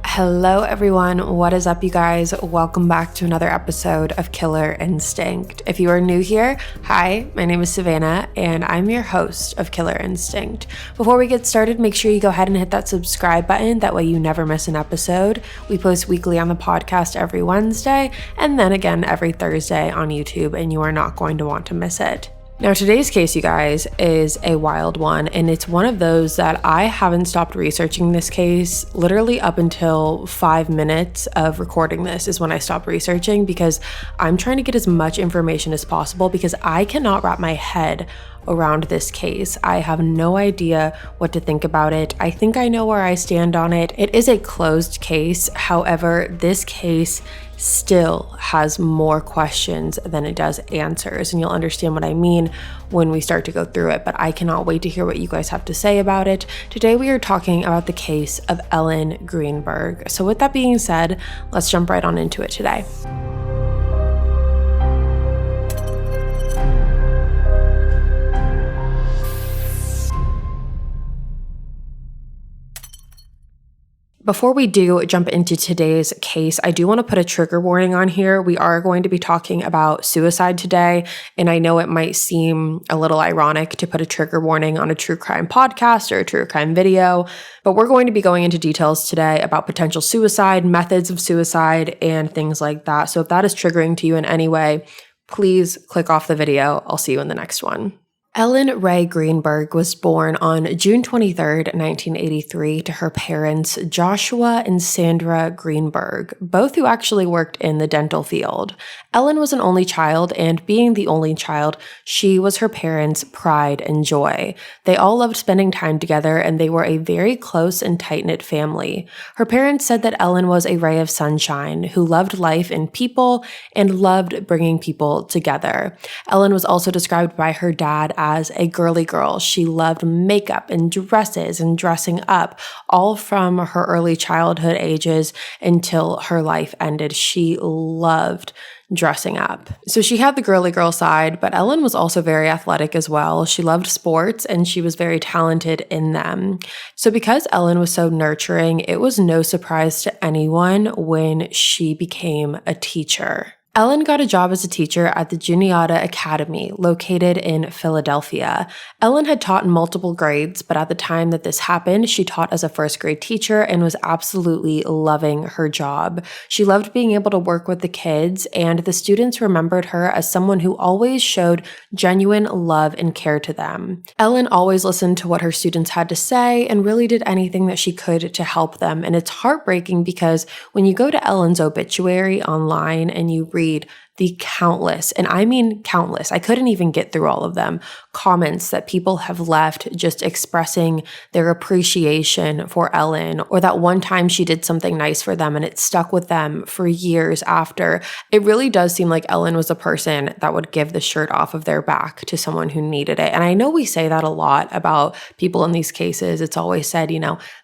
Hello everyone, what is up you guys? Welcome back to another episode of Killer Instinct. If you are new here, hi, my name is Savannah and I'm your host of Killer Instinct. Before we get started, make sure you go ahead and hit that subscribe button, that way you never miss an episode. We post weekly on the podcast every Wednesday and then again every Thursday on YouTube, and you are not going to want to miss it. Now today's case, you guys, is a wild one, and it's one of those that I haven't stopped researching this case literally up until 5 minutes of recording this is when I stopped researching, because I'm trying to get as much information as possible because I cannot wrap my head around this case. I have no idea what to think about it. I think I know where I stand on it. It is a closed case. However, this case still has more questions than it does answers, and you'll understand what I mean when we start to go through it, but I cannot wait to hear what you guys have to say about it. Today we are talking about the case of Ellen Greenberg. So with that being said, let's jump right on into it today. Before we do jump into today's case, I do want to put a trigger warning on here. We are going to be talking about suicide today, and I know it might seem a little ironic to put a trigger warning on a true crime podcast or a true crime video, but we're going to be going into details today about potential suicide, methods of suicide, and things like that. So if that is triggering to you in any way, please click off the video. I'll see you in the next one. Ellen Rae Greenberg was born on June 23, 1983 to her parents Joshua and Sandra Greenberg, both who actually worked in the dental field. Ellen was an only child, and being the only child, she was her parents' pride and joy. They all loved spending time together, and they were a very close and tight-knit family. Her parents said that Ellen was a ray of sunshine who loved life and people and loved bringing people together. Ellen was also described by her dad as a girly girl. She loved makeup and dresses and dressing up, all from her early childhood ages until her life ended. She loved dressing up. So she had the girly girl side, but Ellen was also very athletic as well. She loved sports and she was very talented in them. So because Ellen was so nurturing, it was no surprise to anyone when she became a teacher. Ellen got a job as a teacher at the Juniata Academy, located in Philadelphia. Ellen had taught in multiple grades, but at the time that this happened, she taught as a first grade teacher and was absolutely loving her job. She loved being able to work with the kids, and the students remembered her as someone who always showed genuine love and care to them. Ellen always listened to what her students had to say and really did anything that she could to help them. And it's heartbreaking because when you go to Ellen's obituary online and you read the countless, and I mean countless, I couldn't even get through all of them, comments that people have left just expressing their appreciation for Ellen, or that one time she did something nice for them and it stuck with them for years after. It really does seem like Ellen was a person that would give the shirt off of their back to someone who needed it. And I know we say that a lot about people in these cases. It's always said,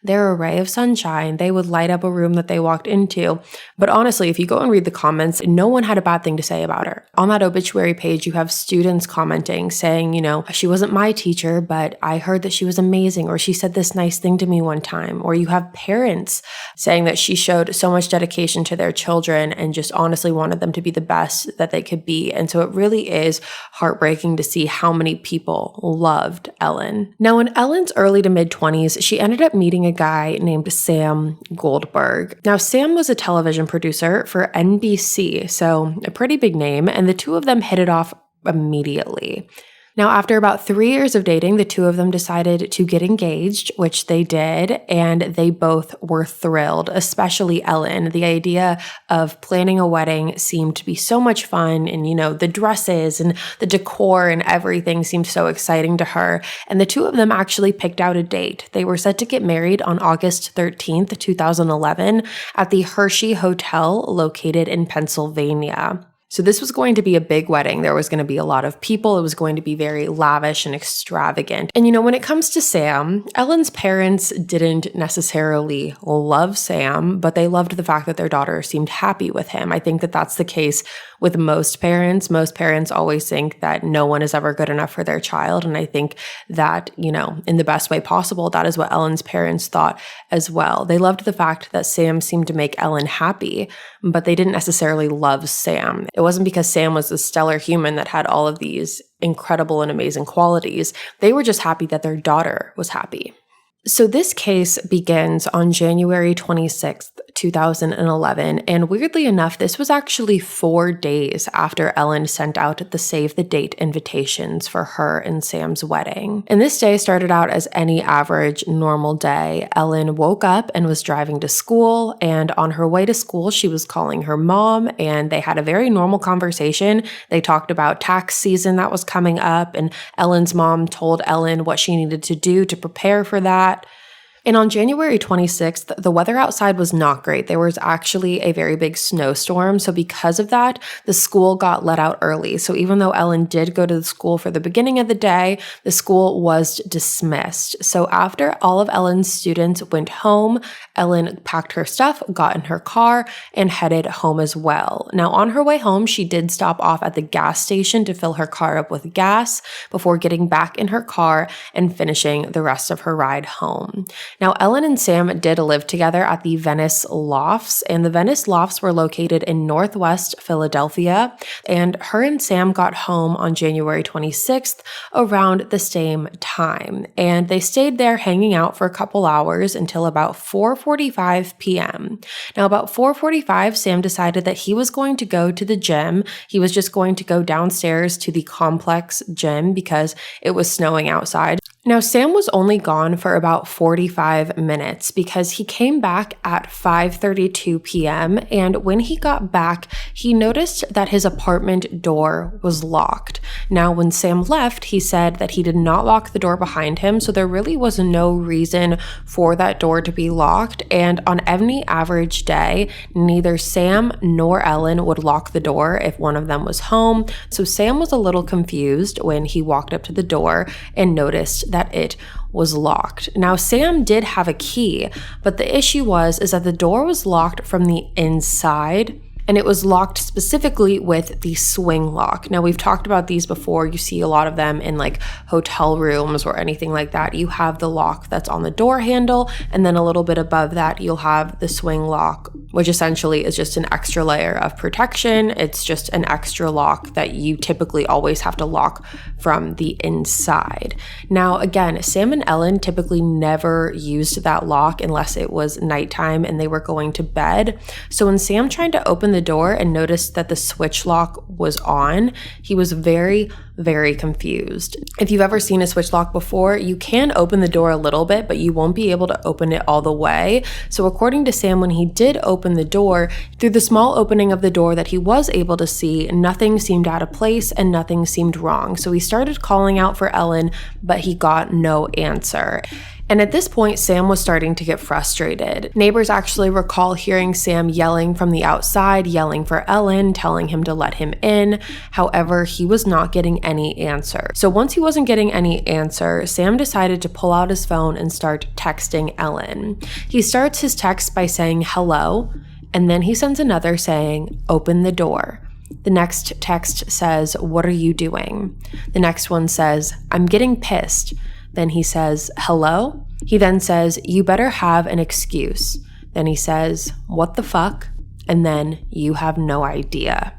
they're a ray of sunshine. They would light up a room that they walked into. But honestly, if you go and read the comments, no one had a bad thing to say about her. On that obituary page, you have students commenting saying, she wasn't my teacher, but I heard that she was amazing, or she said this nice thing to me one time. Or you have parents saying that she showed so much dedication to their children and just honestly wanted them to be the best that they could be. And so it really is heartbreaking to see how many people loved Ellen. Now, in Ellen's early to mid-20s, she ended up meeting a guy named Sam Goldberg. Now, Sam was a television producer for NBC, so a pretty big name, and the two of them hit it off immediately. Now, after about 3 years of dating, the two of them decided to get engaged, which they did, and they both were thrilled, especially Ellen. The idea of planning a wedding seemed to be so much fun, and, the dresses and the decor and everything seemed so exciting to her, and the two of them actually picked out a date. They were set to get married on August 13th, 2011, at the Hershey Hotel located in Pennsylvania. So this was going to be a big wedding. There was going to be a lot of people. It was going to be very lavish and extravagant. And when it comes to Sam, Ellen's parents didn't necessarily love Sam, but they loved the fact that their daughter seemed happy with him. I think that that's the case with most parents. Most parents always think that no one is ever good enough for their child. And I think that, in the best way possible, that is what Ellen's parents thought as well. They loved the fact that Sam seemed to make Ellen happy, but they didn't necessarily love Sam. It wasn't because Sam was a stellar human that had all of these incredible and amazing qualities. They were just happy that their daughter was happy. So this case begins on January 26th, 2011, and weirdly enough, this was actually 4 days after Ellen sent out the save the date invitations for her and Sam's wedding. And this day started out as any average, normal day. Ellen woke up and was driving to school, and on her way to school, she was calling her mom, and they had a very normal conversation. They talked about tax season that was coming up, and Ellen's mom told Ellen what she needed to do to prepare for that. And on January 26th, the weather outside was not great. There was actually a very big snowstorm. So because of that, the school got let out early. So even though Ellen did go to the school for the beginning of the day, the school was dismissed. So after all of Ellen's students went home, Ellen packed her stuff, got in her car, and headed home as well. Now on her way home, she did stop off at the gas station to fill her car up with gas before getting back in her car and finishing the rest of her ride home. Now, Ellen and Sam did live together at the Venice Lofts, and the Venice Lofts were located in Northwest Philadelphia, and her and Sam got home on January 26th around the same time, and they stayed there hanging out for a couple hours until about 4:45 p.m. Now, about 4:45, Sam decided that he was going to go to the gym. He was just going to go downstairs to the complex gym because it was snowing outside. Now, Sam was only gone for about 45 minutes because he came back at 5:32 p.m. and when he got back, he noticed that his apartment door was locked. Now, when Sam left, he said that he did not lock the door behind him, so there really was no reason for that door to be locked, and on any average day, neither Sam nor Ellen would lock the door if one of them was home, so Sam was a little confused when he walked up to the door and noticed that it was locked. Now, Sam did have a key, but the issue was that the door was locked from the inside, and it was locked specifically with the swing lock. Now, we've talked about these before. You see a lot of them in like hotel rooms or anything like that. You have the lock that's on the door handle, and then a little bit above that, you'll have the swing lock, which essentially is just an extra layer of protection. It's just an extra lock that you typically always have to lock from the inside. Now, again, Sam and Ellen typically never used that lock unless it was nighttime and they were going to bed. So when Sam tried to open the door and noticed that the switch lock was on, he was very, very confused. If you've ever seen a switch lock before, you can open the door a little bit, but you won't be able to open it all the way. So according to Sam, when he did open the door, through the small opening of the door that he was able to see, nothing seemed out of place and nothing seemed wrong. So he started calling out for Ellen, but he got no answer. And at this point, Sam was starting to get frustrated. Neighbors actually recall hearing Sam yelling from the outside, yelling for Ellen, telling him to let him in. However, he was not getting any answer. So once he wasn't getting any answer, Sam decided to pull out his phone and start texting Ellen. He starts his text by saying hello, and then he sends another saying, open the door. The next text says, what are you doing? The next one says, I'm getting pissed. Then he says, hello? He then says, you better have an excuse. Then he says, what the fuck? And then you have no idea.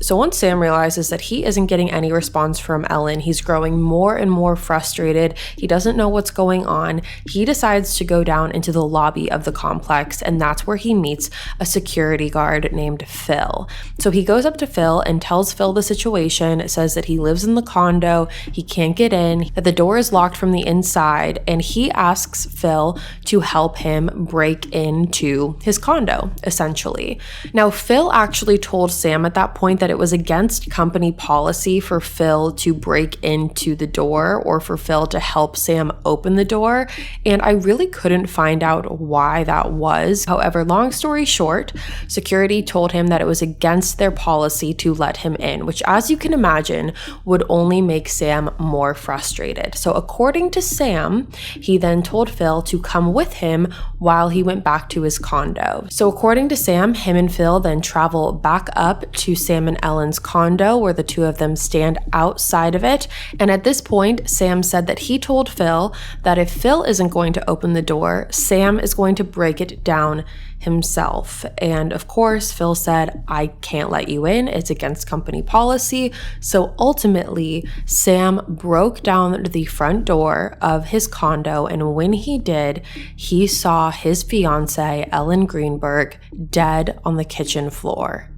So once Sam realizes that he isn't getting any response from Ellen, he's growing more and more frustrated. He doesn't know what's going on. He decides to go down into the lobby of the complex, and that's where he meets a security guard named Phil. So he goes up to Phil and tells Phil the situation, says that he lives in the condo, he can't get in, that the door is locked from the inside, and he asks Phil to help him break into his condo, essentially. Now, Phil actually told Sam at that point that that it was against company policy for Phil to break into the door or for Phil to help Sam open the door, and I really couldn't find out why that was. However, long story short, security told him that it was against their policy to let him in, which, as you can imagine, would only make Sam more frustrated. So according to Sam, he then told Phil to come with him while he went back to his condo. So according to Sam, him and Phil then travel back up to Sam and Ellen's condo, where the two of them stand outside of it. And at this point, Sam said that he told Phil that if Phil isn't going to open the door, Sam is going to break it down himself. And of course, Phil said, I can't let you in. It's against company policy. So ultimately, Sam broke down the front door of his condo. And when he did, he saw his fiancé, Ellen Greenberg, dead on the kitchen floor.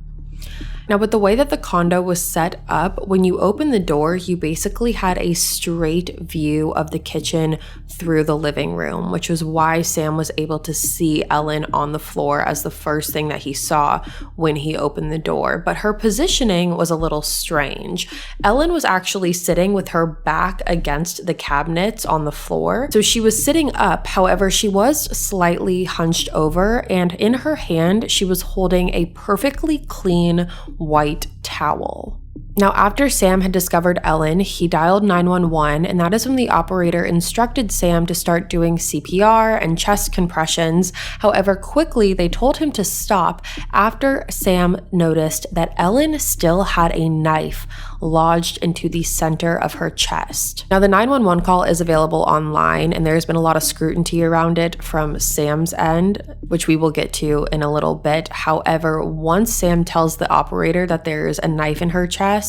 Now, with the way that the condo was set up, when you open the door, you basically had a straight view of the kitchen through the living room, which was why Sam was able to see Ellen on the floor as the first thing that he saw when he opened the door. But her positioning was a little strange. Ellen was actually sitting with her back against the cabinets on the floor. So she was sitting up, however, she was slightly hunched over, and in her hand, she was holding a perfectly clean white towel. Now, after Sam had discovered Ellen, he dialed 911, and that is when the operator instructed Sam to start doing CPR and chest compressions. However, quickly they told him to stop after Sam noticed that Ellen still had a knife lodged into the center of her chest. Now, the 911 call is available online, and there's been a lot of scrutiny around it from Sam's end, which we will get to in a little bit. However, once Sam tells the operator that there's a knife in her chest,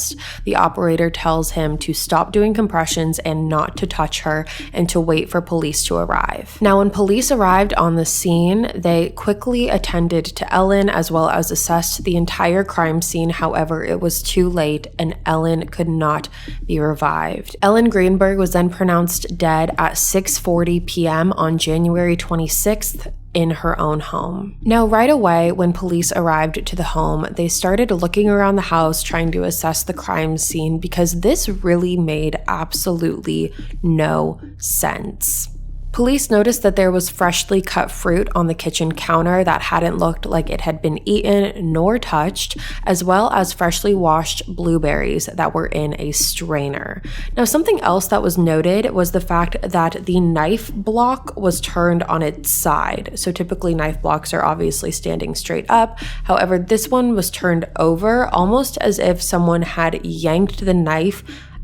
the operator tells him to stop doing compressions and not to touch her and to wait for police to arrive. Now, when police arrived on the scene, they quickly attended to Ellen as well as assessed the entire crime scene. However, it was too late and Ellen could not be revived. Ellen Greenberg was then pronounced dead at 6:40 p.m. on January 26th, in her own home. Now, right away, when police arrived to the home, they started looking around the house trying to assess the crime scene because this really made absolutely no sense. Police noticed that there was freshly cut fruit on the kitchen counter that hadn't looked like it had been eaten nor touched, as well as freshly washed blueberries that were in a strainer. Now, something else that was noted was the fact that the knife block was turned on its side. So typically knife blocks are obviously standing straight up. However, this one was turned over, almost as if someone had yanked the knife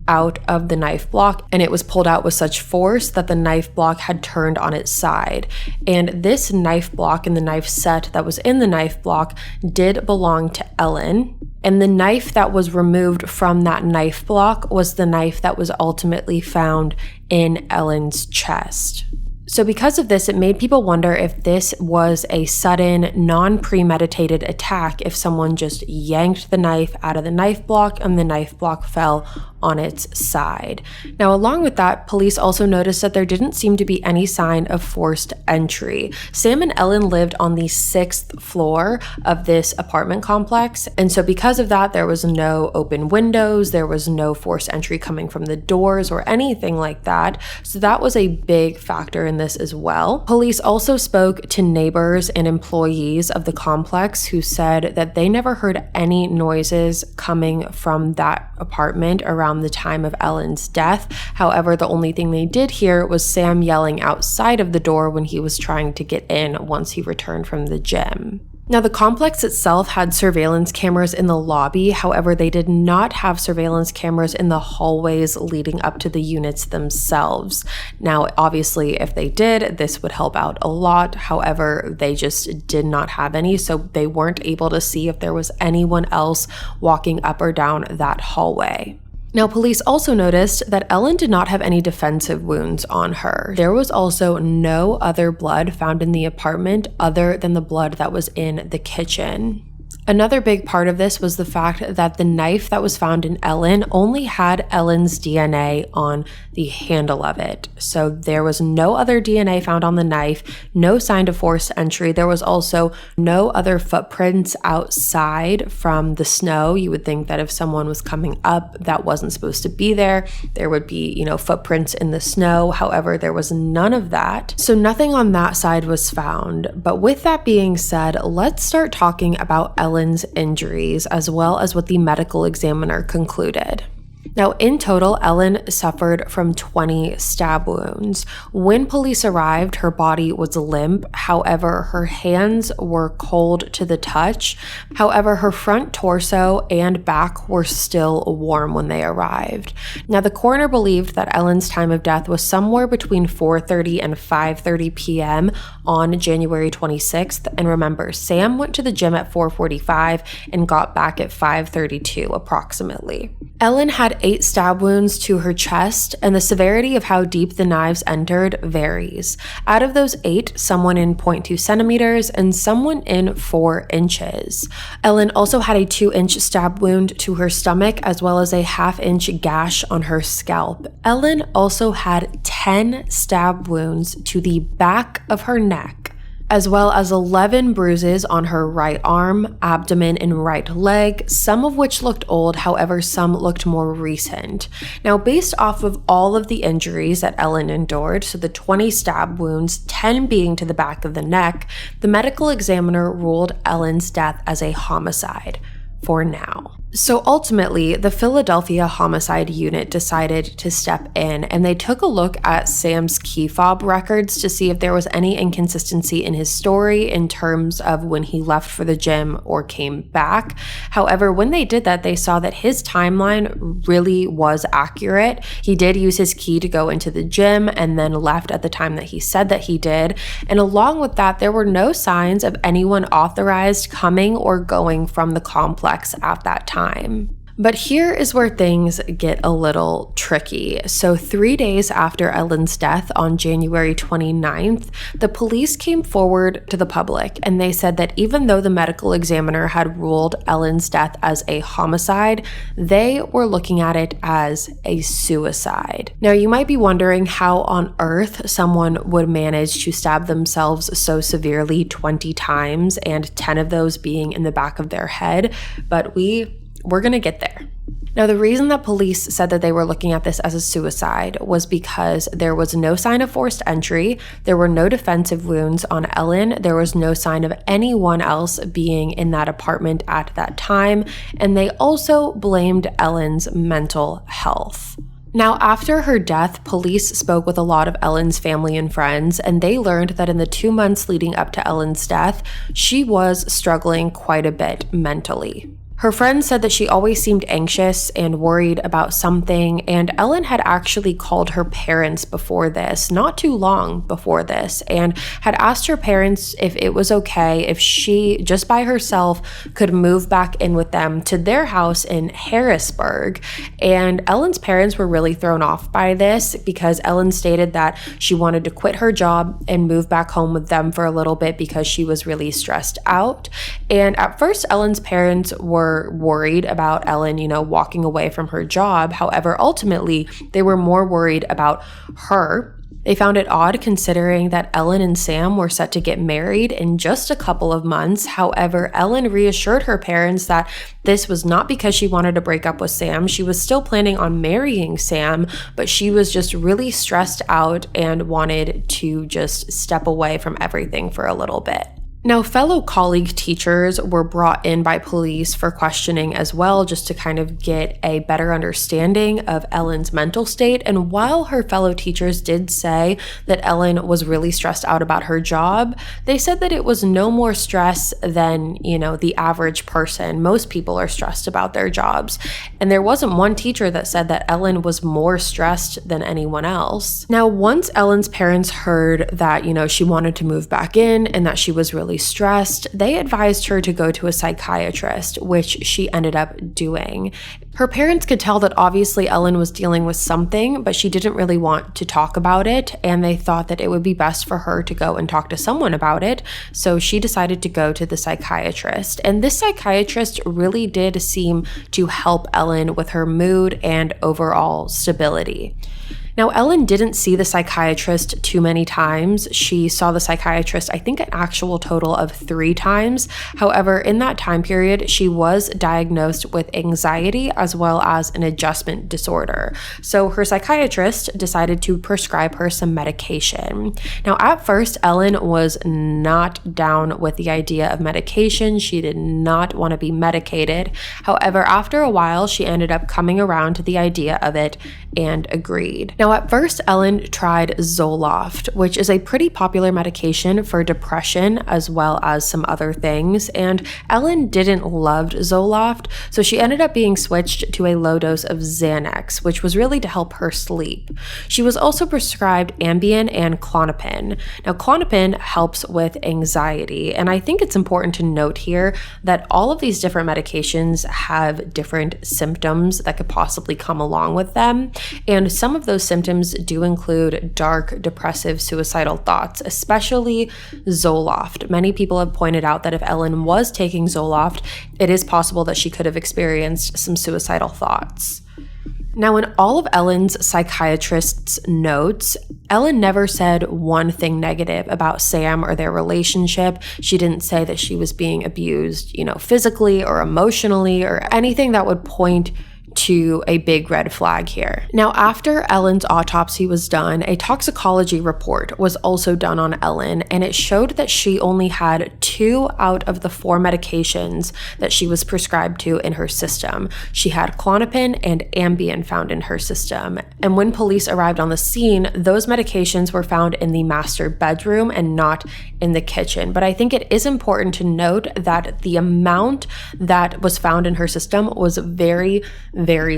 out of the knife block, and it was pulled out with such force that the knife block had turned on its side. And this knife block and the knife set that was in the knife block did belong to Ellen. And the knife that was removed from that knife block was the knife that was ultimately found in Ellen's chest. So because of this, it made people wonder if this was a sudden, non-premeditated attack, if someone just yanked the knife out of the knife block and the knife block fell on its side. Now, along with that, police also noticed that there didn't seem to be any sign of forced entry. Sam and Ellen lived on the 6th floor of this apartment complex, and so because of that, there was no open windows, there was no forced entry coming from the doors or anything like that. So that was a big factor in this as well. Police also spoke to neighbors and employees of the complex who said that they never heard any noises coming from that apartment around the time of Ellen's death. However, the only thing they did hear was Sam yelling outside of the door when he was trying to get in once he returned from the gym. Now, the complex itself had surveillance cameras in the lobby. However, they did not have surveillance cameras in the hallways leading up to the units themselves. Now, obviously, if they did, this would help out a lot. However, they just did not have any, so they weren't able to see if there was anyone else walking up or down that hallway. Now, police also noticed that Ellen did not have any defensive wounds on her. There was also no other blood found in the apartment other than the blood that was in the kitchen. Another big part of this was the fact that the knife that was found in Ellen only had Ellen's DNA on the handle of it. So there was no other DNA found on the knife, no sign of forced entry. There was also no other footprints outside from the snow. You would think that if someone was coming up that wasn't supposed to be there, there would be, footprints in the snow. However, there was none of that. So nothing on that side was found. But with that being said, let's start talking about Ellen's injuries as well as what the medical examiner concluded. Now, in total, Ellen suffered from 20 stab wounds. When police arrived, her body was limp. However, her hands were cold to the touch. However, her front torso and back were still warm when they arrived. Now, the coroner believed that Ellen's time of death was somewhere between 4:30 and 5:30 p.m. on January 26th. And remember, Sam went to the gym at 4:45 and got back at 5:32 approximately. Ellen had 8 stab wounds to her chest, and the severity of how deep the knives entered varies. Out of those 8, someone in 0.2 centimeters and someone in 4 inches. Ellen also had a 2-inch stab wound to her stomach as well as a 1/2-inch gash on her scalp. Ellen also had 10 stab wounds to the back of her neck, as well as 11 bruises on her right arm, abdomen, and right leg, some of which looked old, however, some looked more recent. Now, based off of all of the injuries that Ellen endured, so the 20 stab wounds, 10 being to the back of the neck, the medical examiner ruled Ellen's death as a homicide for now. So ultimately, the Philadelphia Homicide Unit decided to step in and they took a look at Sam's key fob records to see if there was any inconsistency in his story in terms of when he left for the gym or came back. However, when they did that, they saw that his timeline really was accurate. He did use his key to go into the gym and then left at the time that he said that he did. And along with that, there were no signs of anyone authorized coming or going from the complex at that time. But here is where things get a little tricky. So 3 days after Ellen's death on January 29th, the police came forward to the public and they said that even though the medical examiner had ruled Ellen's death as a homicide, they were looking at it as a suicide. Now, you might be wondering how on earth someone would manage to stab themselves so severely 20 times and 10 of those being in the back of their head, but we're going to get there. Now, the reason that police said that they were looking at this as a suicide was because there was no sign of forced entry, there were no defensive wounds on Ellen, there was no sign of anyone else being in that apartment at that time, and they also blamed Ellen's mental health. Now, after her death, police spoke with a lot of Ellen's family and friends, and they learned that in the 2 months leading up to Ellen's death, she was struggling quite a bit mentally. Her friends said that she always seemed anxious and worried about something, and Ellen had actually called her parents before this, not too long before this, and had asked her parents if it was okay if she, just by herself, could move back in with them to their house in Harrisburg. And Ellen's parents were really thrown off by this because Ellen stated that she wanted to quit her job and move back home with them for a little bit because she was really stressed out. And at first, Ellen's parents were worried about Ellen, walking away from her job. However, ultimately, they were more worried about her. They found it odd considering that Ellen and Sam were set to get married in just a couple of months. However, Ellen reassured her parents that this was not because she wanted to break up with Sam. She was still planning on marrying Sam, but she was just really stressed out and wanted to just step away from everything for a little bit. Now, fellow colleague teachers were brought in by police for questioning as well, just to kind of get a better understanding of Ellen's mental state. And while her fellow teachers did say that Ellen was really stressed out about her job, they said that it was no more stress than, the average person. Most people are stressed about their jobs. And there wasn't one teacher that said that Ellen was more stressed than anyone else. Now, once Ellen's parents heard that, she wanted to move back in and that she was really really stressed, they advised her to go to a psychiatrist, which she ended up doing. Her parents could tell that obviously Ellen was dealing with something, but she didn't really want to talk about it, and they thought that it would be best for her to go and talk to someone about it, so she decided to go to the psychiatrist. And this psychiatrist really did seem to help Ellen with her mood and overall stability. Now, Ellen didn't see the psychiatrist too many times. She saw the psychiatrist, I think, an actual total of 3 times. However, in that time period, she was diagnosed with anxiety as well as an adjustment disorder. So her psychiatrist decided to prescribe her some medication. Now, at first, Ellen was not down with the idea of medication. She did not want to be medicated. However, after a while, she ended up coming around to the idea of it and agreed. Now, at first, Ellen tried Zoloft, which is a pretty popular medication for depression as well as some other things, and Ellen didn't love Zoloft, so she ended up being switched to a low dose of Xanax, which was really to help her sleep. She was also prescribed Ambien and Klonopin. Now, Klonopin helps with anxiety, and I think it's important to note here that all of these different medications have different symptoms that could possibly come along with them, and some of those symptoms do include dark, depressive, suicidal thoughts, especially Zoloft. Many people have pointed out that if Ellen was taking Zoloft, it is possible that she could have experienced some suicidal thoughts. Now, in all of Ellen's psychiatrist's notes, Ellen never said one thing negative about Sam or their relationship. She didn't say that she was being abused, physically or emotionally or anything that would point to a big red flag here. Now, after Ellen's autopsy was done, a toxicology report was also done on Ellen, and it showed that she only had 2 out of the 4 medications that she was prescribed to in her system. She had Klonopin and Ambien found in her system. And when police arrived on the scene, those medications were found in the master bedroom and not in the kitchen. But I think it is important to note that the amount that was found in her system was very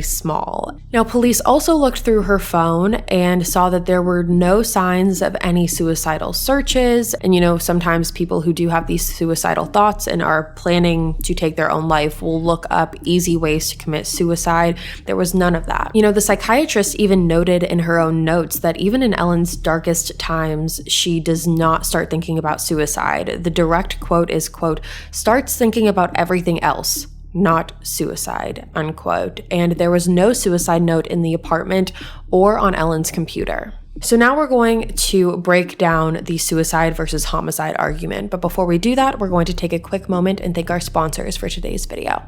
small. Now, police also looked through her phone and saw that there were no signs of any suicidal searches. And, sometimes people who do have these suicidal thoughts and are planning to take their own life will look up easy ways to commit suicide. There was none of that. The psychiatrist even noted in her own notes that even in Ellen's darkest times, she does not start thinking about suicide. The direct quote is, quote, "starts thinking about everything else, not suicide," unquote. And there was no suicide note in the apartment or on Ellen's computer. So now we're going to break down the suicide versus homicide argument. But before we do that, we're going to take a quick moment and thank our sponsors for today's video.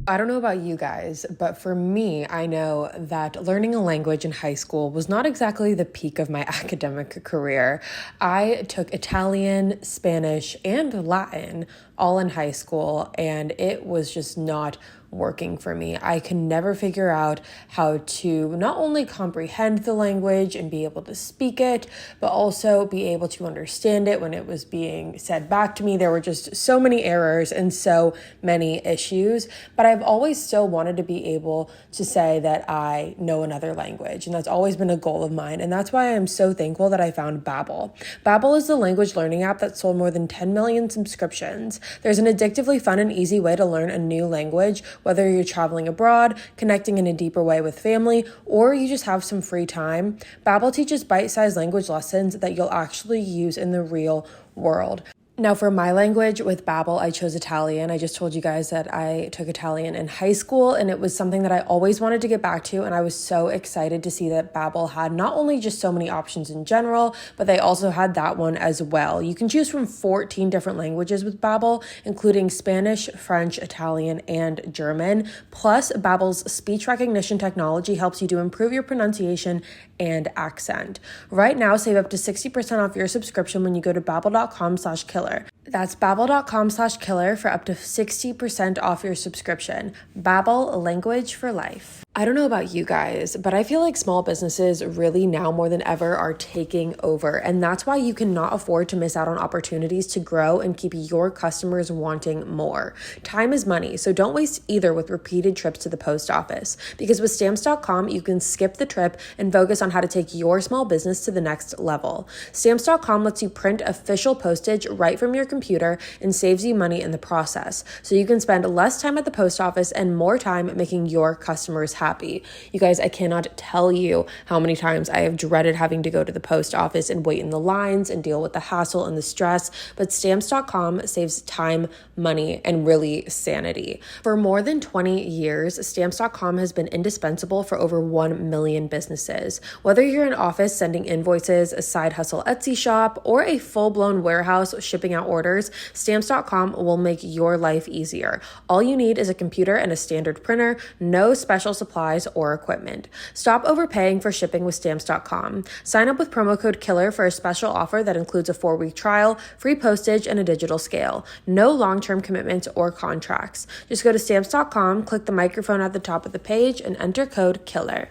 I don't know about you guys, but for me, I know that learning a language in high school was not exactly the peak of my academic career. I took Italian, Spanish, and Latin all in high school, and it was just not working for me. I could never figure out how to not only comprehend the language and be able to speak it, but also be able to understand it when it was being said back to me. There were just so many errors and so many issues, but I've always still wanted to be able to say that I know another language, and that's always been a goal of mine, and that's why I'm so thankful that I found Babbel. Babbel is the language learning app that sold more than 10 million subscriptions. There's an addictively fun and easy way to learn a new language, whether you're traveling abroad, connecting in a deeper way with family, or you just have some free time. Babbel teaches bite-sized language lessons that you'll actually use in the real world. Now, for my language with Babbel, I chose Italian. I just told you guys that I took Italian in high school, and it was something that I always wanted to get back to, and I was so excited to see that Babbel had not only just so many options in general, but they also had that one as well. You can choose from 14 different languages with Babbel, including Spanish, French, Italian, and German. Plus, Babbel's speech recognition technology helps you to improve your pronunciation and accent. Right now, save up to 60% off your subscription when you go to babbel.com/killer. That's babbel.com/killer for up to 60% off your subscription. Babbel, language for life. I don't know about you guys, but I feel like small businesses really now more than ever are taking over. And that's why you cannot afford to miss out on opportunities to grow and keep your customers wanting more. Time is money, so don't waste either with repeated trips to the post office. Because with stamps.com, you can skip the trip and focus on how to take your small business to the next level. Stamps.com lets you print official postage right from your computer and saves you money in the process. So you can spend less time at the post office and more time making your customers happy. You guys, I cannot tell you how many times I have dreaded having to go to the post office and wait in the lines and deal with the hassle and the stress, but stamps.com saves time, money, and really sanity. For more than 20 years, stamps.com has been indispensable for over 1 million businesses. Whether you're an office sending invoices, a side hustle Etsy shop, or a full-blown warehouse shipping out orders, stamps.com will make your life easier. All you need is a computer and a standard printer, no special supplies or equipment. Stop overpaying for shipping with stamps.com. Sign up with promo code KILLER for a special offer that includes a 4-week trial, free postage, and a digital scale. No long-term commitments or contracts. Just go to stamps.com, click the microphone at the top of the page, and enter code KILLER.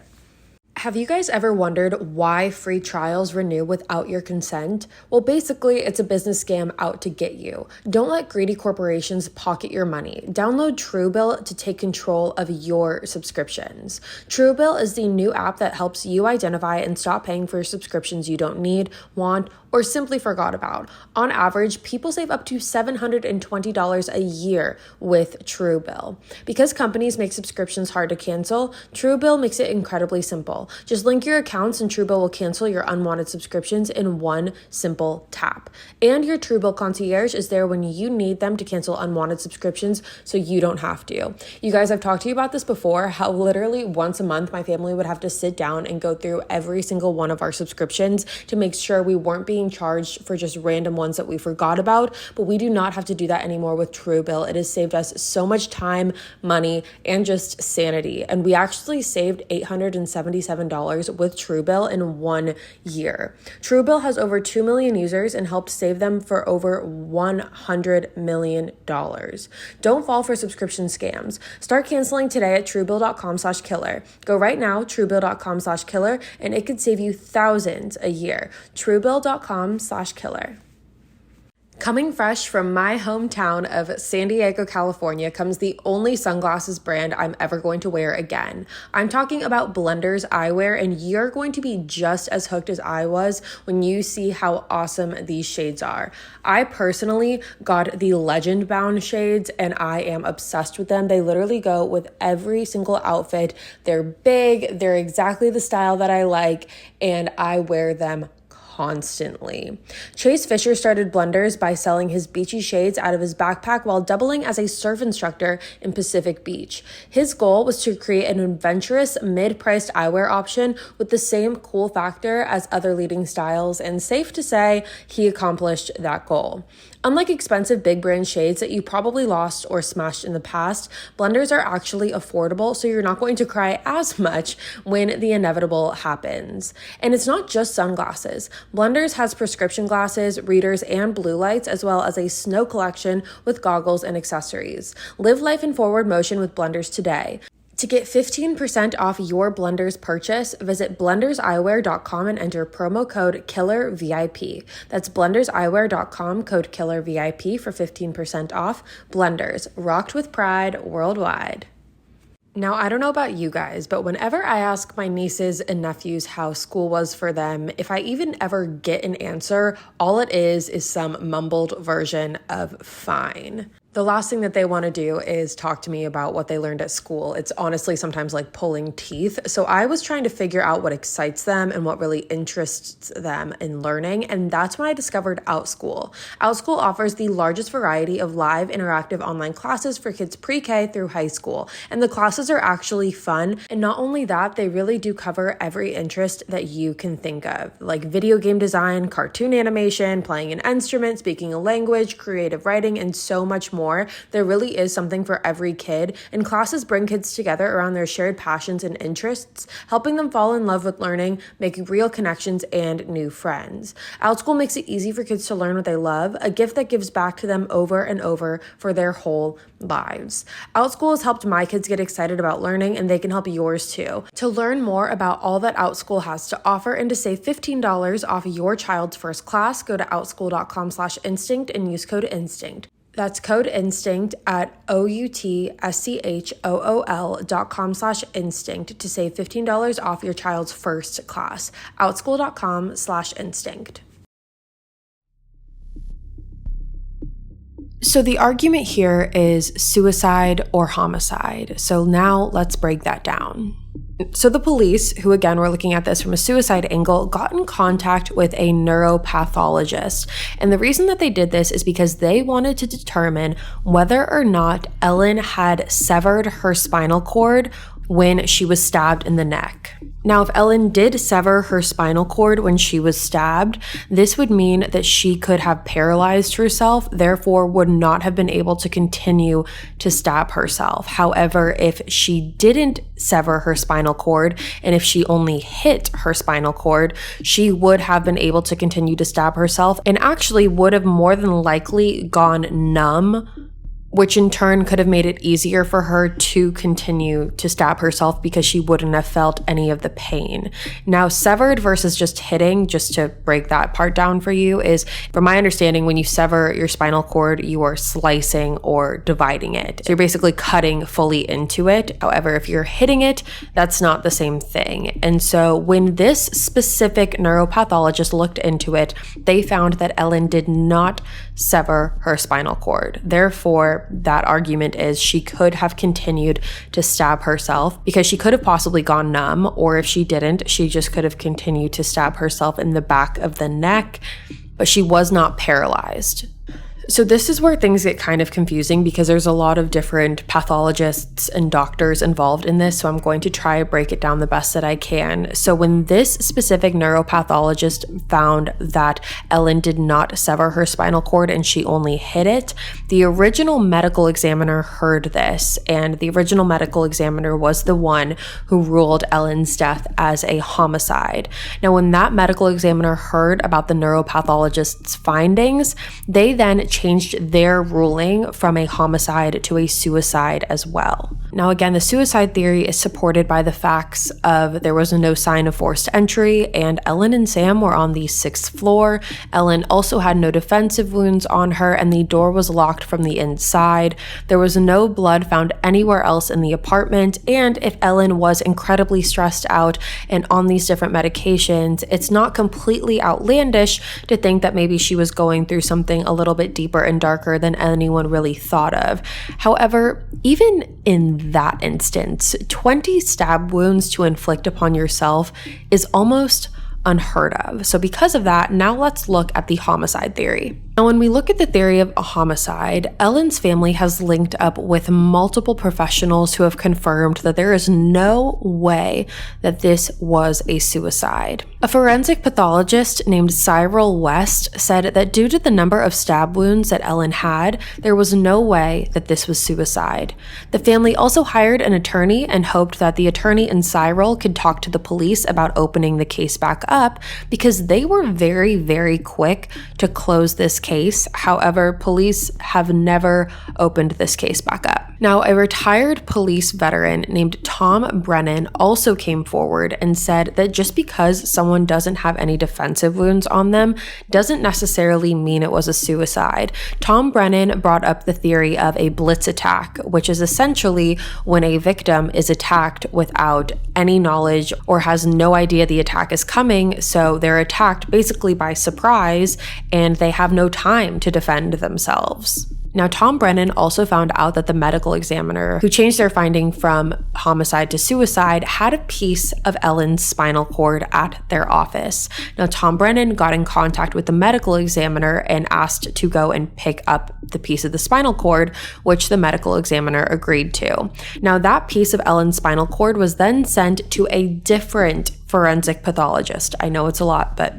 Have you guys ever wondered why free trials renew without your consent? Well, basically, it's a business scam out to get you. Don't let greedy corporations pocket your money. Download Truebill to take control of your subscriptions. Truebill is the new app that helps you identify and stop paying for subscriptions you don't need, want, or simply forgot about. On average, people save up to $720 a year with Truebill. Because companies make subscriptions hard to cancel, Truebill makes it incredibly simple. Just link your accounts and Truebill will cancel your unwanted subscriptions in one simple tap. And your Truebill concierge is there when you need them to cancel unwanted subscriptions so you don't have to. You guys, I've talked to you about this before, how literally once a month my family would have to sit down and go through every single one of our subscriptions to make sure we weren't being charged for just random ones that we forgot about, but we do not have to do that anymore with Truebill. It has saved us so much time, money, and just sanity. And we actually saved $877 with Truebill in 1 year. Truebill has over 2 million users and helped save them for over $100 million. Don't fall for subscription scams. Start canceling today at truebill.com/killer. Go right now, truebill.com/killer, and it could save you thousands a year. Truebill.com/killer. Coming fresh from my hometown of San Diego, California, comes the only sunglasses brand I'm ever going to wear again. I'm talking about Blenders Eyewear, and you're going to be just as hooked as I was when you see how awesome these shades are. I personally got the Legend Bound shades, and I am obsessed with them. They literally go with every single outfit. They're big, they're exactly the style that I like, and I wear them constantly. Chase Fisher started Blenders by selling his beachy shades out of his backpack while doubling as a surf instructor in Pacific Beach. His goal was to create an adventurous, mid-priced eyewear option with the same cool factor as other leading styles, and safe to say, he accomplished that goal. Unlike expensive big brand shades that you probably lost or smashed in the past, Blenders are actually affordable, so you're not going to cry as much when the inevitable happens. And it's not just sunglasses. Blenders has prescription glasses, readers, and blue lights, as well as a snow collection with goggles and accessories. Live life in forward motion with Blenders today. To get 15% off your Blenders purchase, visit blenderseyewear.com and enter promo code KILLERVIP. That's blenderseyewear.com, code KILLERVIP for 15% off. Blenders, rocked with pride worldwide. Now, I don't know about you guys, but whenever I ask my nieces and nephews how school was for them, if I even ever get an answer, all it is some mumbled version of fine. The last thing that they want to do is talk to me about what they learned at school. It's honestly sometimes like pulling teeth. So I was trying to figure out what excites them and what really interests them in learning. And that's when I discovered OutSchool. OutSchool offers the largest variety of live interactive online classes for kids pre-K through high school. And the classes are actually fun. And not only that, they really do cover every interest that you can think of, like video game design, cartoon animation, playing an instrument, speaking a language, creative writing, and so much more. more. There really is something for every kid, and classes bring kids together around their shared passions and interests, helping them fall in love with learning, making real connections, and new friends. OutSchool makes it easy for kids to learn what they love, a gift that gives back to them over and over for their whole lives. OutSchool has helped my kids get excited about learning, and they can help yours too. To learn more about all that OutSchool has to offer and to save $15 off your child's first class, go to outschool.com/instinct and use code INSTINCT. That's code INSTINCT at outschool.com/instinct to save $15 off your child's first class. outschool.com/instinct. So the argument here is suicide or homicide. So now let's break that down. So the police, who again were looking at this from a suicide angle, got in contact with a neuropathologist. And the reason that they did this is because they wanted to determine whether or not Ellen had severed her spinal cord when she was stabbed in the neck. Now, if Ellen did sever her spinal cord when she was stabbed, this would mean that she could have paralyzed herself, therefore would not have been able to continue to stab herself. However, if she didn't sever her spinal cord, and if she only hit her spinal cord, she would have been able to continue to stab herself and actually would have more than likely gone numb, which in turn could have made it easier for her to continue to stab herself because she wouldn't have felt any of the pain. Now, severed versus just hitting, just to break that part down for you, is, from my understanding, when you sever your spinal cord, you are slicing or dividing it. So you're basically cutting fully into it. However, if you're hitting it, that's not the same thing. And so when this specific neuropathologist looked into it, they found that Ellen did not sever her spinal cord. Therefore, that argument is she could have continued to stab herself because she could have possibly gone numb, or if she didn't, she just could have continued to stab herself in the back of the neck, but she was not paralyzed. So this is where things get kind of confusing because there's a lot of different pathologists and doctors involved in this, so I'm going to try to break it down the best that I can. So when this specific neuropathologist found that Ellen did not sever her spinal cord and she only hit it, the original medical examiner heard this, and the original medical examiner was the one who ruled Ellen's death as a homicide. Now, when that medical examiner heard about the neuropathologist's findings, they then changed their ruling from a homicide to a suicide as well. Now, again, the suicide theory is supported by the facts of there was no sign of forced entry, and Ellen and Sam were on the 6th floor. Ellen also had no defensive wounds on her, and the door was locked from the inside. There was no blood found anywhere else in the apartment, and if Ellen was incredibly stressed out and on these different medications, it's not completely outlandish to think that maybe she was going through something a little bit deeper and darker than anyone really thought of. However, even in that instance, 20 stab wounds to inflict upon yourself is almost unheard of. So because of that, now let's look at the homicide theory. Now, when we look at the theory of a homicide, Ellen's family has linked up with multiple professionals who have confirmed that there is no way that this was a suicide. A forensic pathologist named Cyril West said that due to the number of stab wounds that Ellen had, there was no way that this was suicide. The family also hired an attorney and hoped that the attorney and Cyril could talk to the police about opening the case back up because they were very, very quick to close this case. However, police have never opened this case back up. Now, a retired police veteran named Tom Brennan also came forward and said that just because someone doesn't have any defensive wounds on them doesn't necessarily mean it was a suicide. Tom Brennan brought up the theory of a blitz attack, which is essentially when a victim is attacked without any knowledge or has no idea the attack is coming, so they're attacked basically by surprise and they have no time to defend themselves. Now, Tom Brennan also found out that the medical examiner who changed their finding from homicide to suicide had a piece of Ellen's spinal cord at their office. Now, Tom Brennan got in contact with the medical examiner and asked to go and pick up the piece of the spinal cord, which the medical examiner agreed to. Now, that piece of Ellen's spinal cord was then sent to a different forensic pathologist. I know it's a lot, but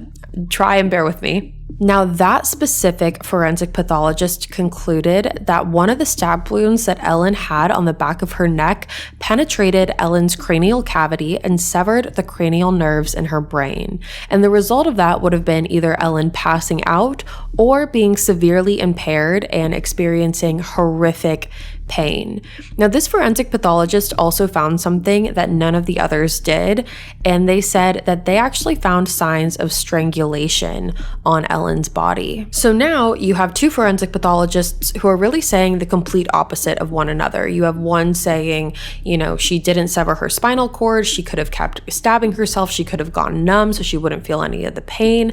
try and bear with me. Now, that specific forensic pathologist concluded that one of the stab wounds that Ellen had on the back of her neck penetrated Ellen's cranial cavity and severed the cranial nerves in her brain. And the result of that would have been either Ellen passing out or being severely impaired and experiencing horrific pain. Now, this forensic pathologist also found something that none of the others did, and they said that they actually found signs of strangulation on Ellen's body. So now you have two forensic pathologists who are really saying the complete opposite of one another. You have one saying, she didn't sever her spinal cord, she could have kept stabbing herself, she could have gone numb so she wouldn't feel any of the pain,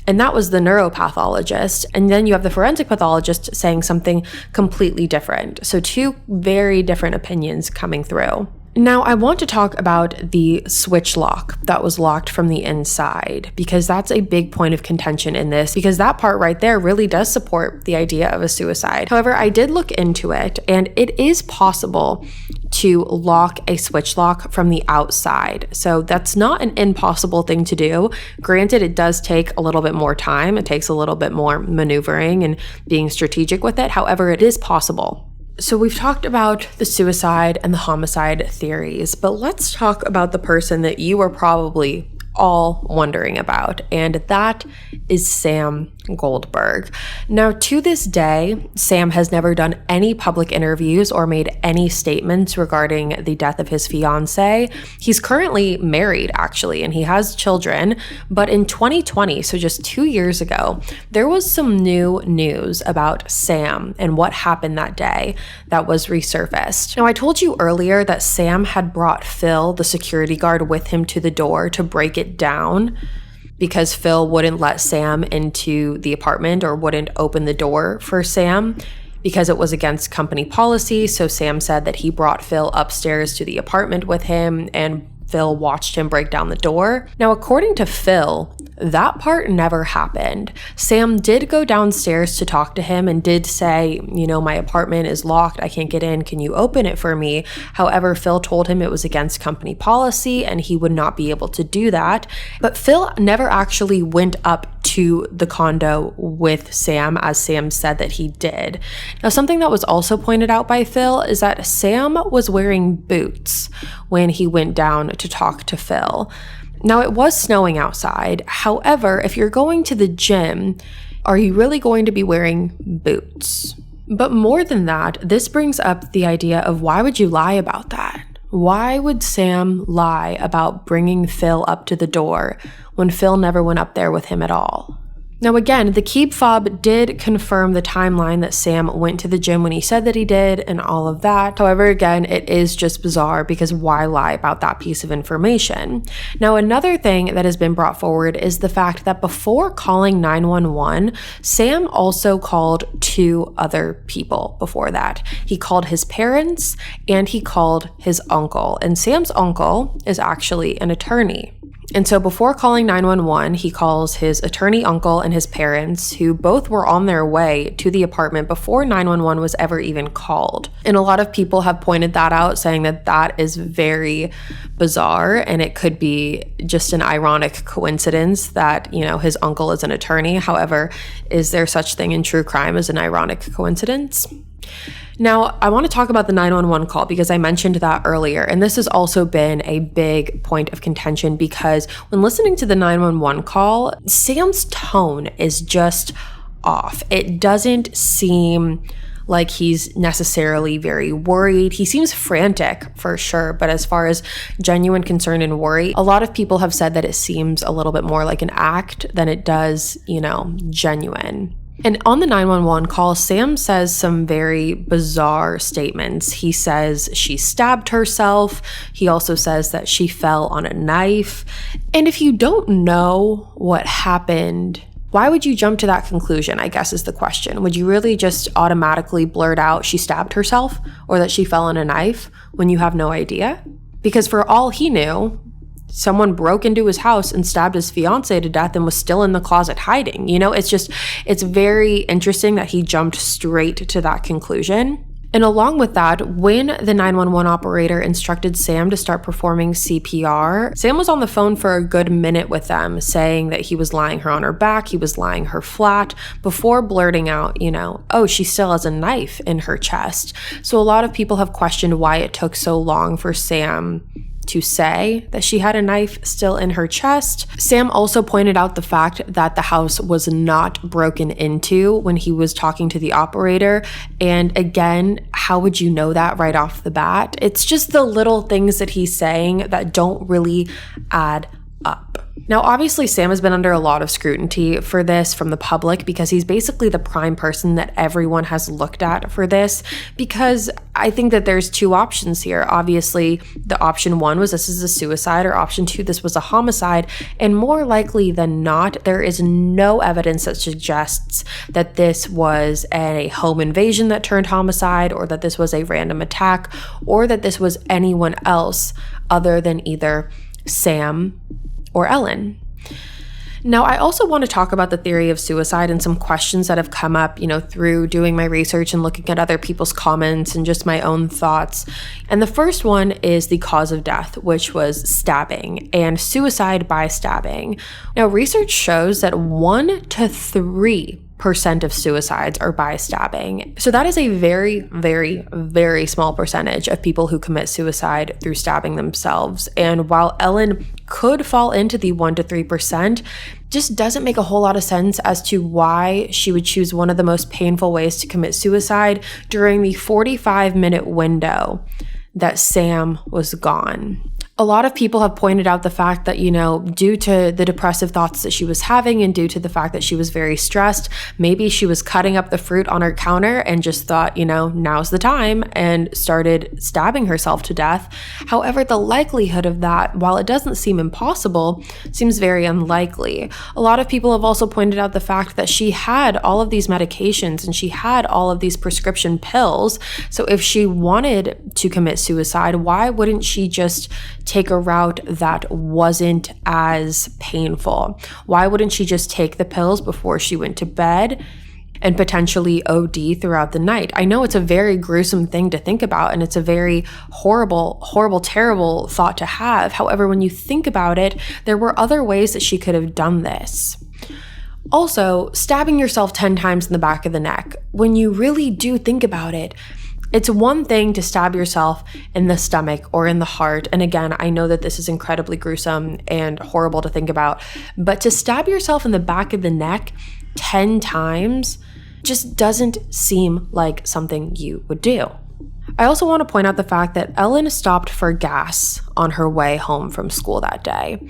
and that was the neuropathologist. And then you have the forensic pathologist saying something completely different. So two very different opinions coming through. Now, I want to talk about the switch lock that was locked from the inside, because that's a big point of contention in this, because that part right there really does support the idea of a suicide. However, I did look into it, and it is possible to lock a switch lock from the outside. So that's not an impossible thing to do. Granted, it does take a little bit more time. It takes a little bit more maneuvering and being strategic with it. However, it is possible. So we've talked about the suicide and the homicide theories, but let's talk about the person that you are probably all wondering about, and that is Sam Goldberg. Now, to this day, Sam has never done any public interviews or made any statements regarding the death of his fiancé. He's currently married, actually, and he has children, but in 2020, so just 2 years ago, there was some new news about Sam and what happened that day that was resurfaced. Now, I told you earlier that Sam had brought Phil, the security guard, with him to the door to break it down because Phil wouldn't let Sam into the apartment or wouldn't open the door for Sam because it was against company policy. So Sam said that he brought Phil upstairs to the apartment with him and Phil watched him break down the door. Now, according to Phil, that part never happened. Sam did go downstairs to talk to him and did say, my apartment is locked, I can't get in, can you open it for me? However, Phil told him it was against company policy and he would not be able to do that. But Phil never actually went up to the condo with Sam, as Sam said that he did. Now, something that was also pointed out by Phil is that Sam was wearing boots when he went down to talk to Phil. Now, it was snowing outside. However, if you're going to the gym, are you really going to be wearing boots? But more than that, this brings up the idea of why would you lie about that? Why would Sam lie about bringing Phil up to the door when Phil never went up there with him at all? Now, again, the Keep fob did confirm the timeline that Sam went to the gym when he said that he did and all of that. However, again, it is just bizarre because why lie about that piece of information? Now, another thing that has been brought forward is the fact that before calling 911, Sam also called two other people before that. He called his parents and he called his uncle. And Sam's uncle is actually an attorney. And so before calling 911, he calls his attorney uncle and his parents, who both were on their way to the apartment before 911 was ever even called. And a lot of people have pointed that out, saying that that is very bizarre and it could be just an ironic coincidence that, his uncle is an attorney. However, is there such thing in true crime as an ironic coincidence? Now, I want to talk about the 911 call because I mentioned that earlier, and this has also been a big point of contention because when listening to the 911 call, Sam's tone is just off. It doesn't seem like he's necessarily very worried. He seems frantic for sure, but as far as genuine concern and worry, a lot of people have said that it seems a little bit more like an act than it does, genuine. And on the 911 call, Sam says some very bizarre statements. He says she stabbed herself. He also says that she fell on a knife. And if you don't know what happened, why would you jump to that conclusion, I guess is the question. Would you really just automatically blurt out she stabbed herself or that she fell on a knife when you have no idea? Because for all he knew, someone broke into his house and stabbed his fiancé to death and was still in the closet hiding. It's very interesting that he jumped straight to that conclusion. And along with that, when the 911 operator instructed Sam to start performing CPR, Sam was on the phone for a good minute with them, saying that he was lying her on her back, he was lying her flat, before blurting out, oh, she still has a knife in her chest. So a lot of people have questioned why it took so long for Sam to say that she had a knife still in her chest. Sam also pointed out the fact that the house was not broken into when he was talking to the operator. And again, how would you know that right off the bat? It's just the little things that he's saying that don't really add up. Now, obviously, Sam has been under a lot of scrutiny for this from the public because he's basically the prime person that everyone has looked at for this, because I think that there's two options here. Obviously, the option one was this is a suicide, or option two, this was a homicide. And more likely than not, there is no evidence that suggests that this was a home invasion that turned homicide, or that this was a random attack, or that this was anyone else other than either Sam or Ellen. Now, I also want to talk about the theory of suicide and some questions that have come up, through doing my research and looking at other people's comments and just my own thoughts. And the first one is the cause of death, which was stabbing and suicide by stabbing. Now, research shows that 1 to 3% of suicides are by stabbing. So that is a very, very, very small percentage of people who commit suicide through stabbing themselves. And while Ellen could fall into the 1 to 3%, just doesn't make a whole lot of sense as to why she would choose one of the most painful ways to commit suicide during the 45-minute window that Sam was gone. A lot of people have pointed out the fact that, due to the depressive thoughts that she was having and due to the fact that she was very stressed, maybe she was cutting up the fruit on her counter and just thought, now's the time, and started stabbing herself to death. However, the likelihood of that, while it doesn't seem impossible, seems very unlikely. A lot of people have also pointed out the fact that she had all of these medications and she had all of these prescription pills. So if she wanted to commit suicide, why wouldn't she just take a route that wasn't as painful? Why wouldn't she just take the pills before she went to bed and potentially OD throughout the night? I know it's a very gruesome thing to think about, and it's a very horrible, horrible, terrible thought to have. However, when you think about it, there were other ways that she could have done this. Also, stabbing yourself 10 times in the back of the neck, when you really do think about it, it's one thing to stab yourself in the stomach or in the heart. And again, I know that this is incredibly gruesome and horrible to think about, but to stab yourself in the back of the neck 10 times just doesn't seem like something you would do. I also want to point out the fact that Ellen stopped for gas on her way home from school that day.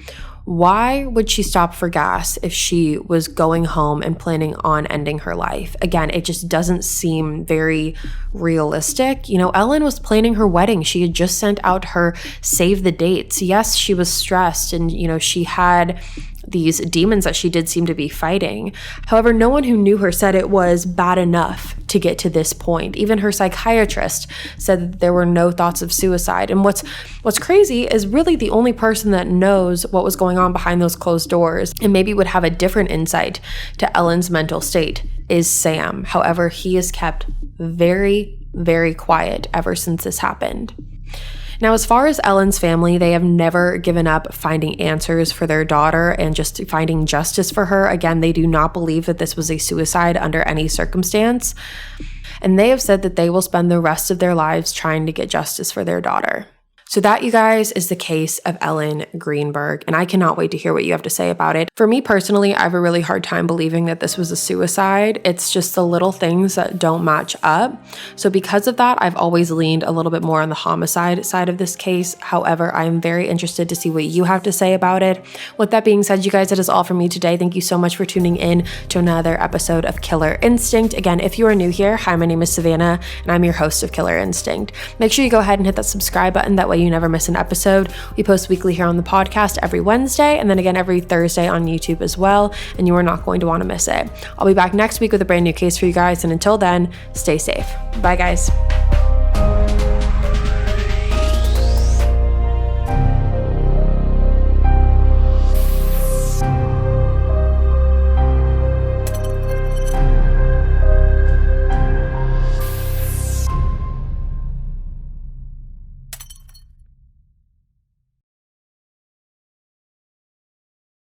Why would she stop for gas if she was going home and planning on ending her life? Again, it just doesn't seem very realistic. Ellen was planning her wedding. She had just sent out her save the dates. Yes, she was stressed and, she had these demons that she did seem to be fighting. However, no one who knew her said it was bad enough to get to this point. Even her psychiatrist said that there were no thoughts of suicide. And what's crazy is really the only person that knows what was going on behind those closed doors and maybe would have a different insight to Ellen's mental state is Sam. However, he is kept very, very quiet ever since this happened. Now, as far as Ellen's family, they have never given up finding answers for their daughter and just finding justice for her. Again, they do not believe that this was a suicide under any circumstance. And they have said that they will spend the rest of their lives trying to get justice for their daughter. So that, you guys, is the case of Ellen Greenberg, and I cannot wait to hear what you have to say about it. For me personally, I have a really hard time believing that this was a suicide. It's just the little things that don't match up. So because of that, I've always leaned a little bit more on the homicide side of this case. However, I am very interested to see what you have to say about it. With that being said, you guys, that is all from me today. Thank you so much for tuning in to another episode of Killer Instinct. Again, if you are new here, hi, my name is Savannah, and I'm your host of Killer Instinct. Make sure you go ahead and hit that subscribe button. That way you never miss an episode. We post weekly here on the podcast every Wednesday, and then again every Thursday on YouTube as well, and you are not going to want to miss it. I'll be back next week with a brand new case for you guys, and until then, stay safe. Bye, guys.